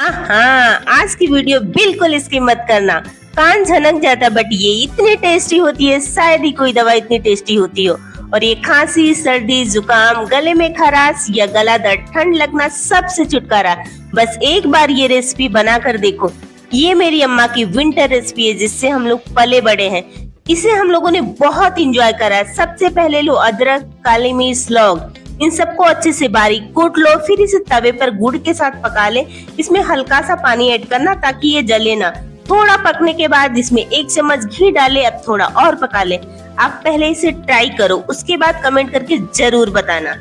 हाँ, आज की वीडियो बिल्कुल स्किप मत करना। कान झनक जाता बट ये इतनी टेस्टी होती है, शायद ही कोई दवा इतनी टेस्टी होती हो। और ये खांसी, सर्दी, जुकाम, गले में खराश या गला दर्द, ठंड लगना सबसे छुटकारा। बस एक बार ये रेसिपी बना कर देखो। ये मेरी अम्मा की विंटर रेसिपी है जिससे हम लोग पले बड़े हैं। इसे हम लोगों ने बहुत इंजॉय करा है। सबसे पहले लो अदरक, काली मिर्च, लौंग, इन सबको अच्छे से बारीक कूट लो। फिर इसे तवे पर गुड़ के साथ पका ले। इसमें हल्का सा पानी ऐड करना ताकि ये जले ना। थोड़ा पकने के बाद इसमें 1 चम्मच घी डाले। अब थोड़ा और पका ले। आप पहले इसे ट्राई करो, उसके बाद कमेंट करके जरूर बताना।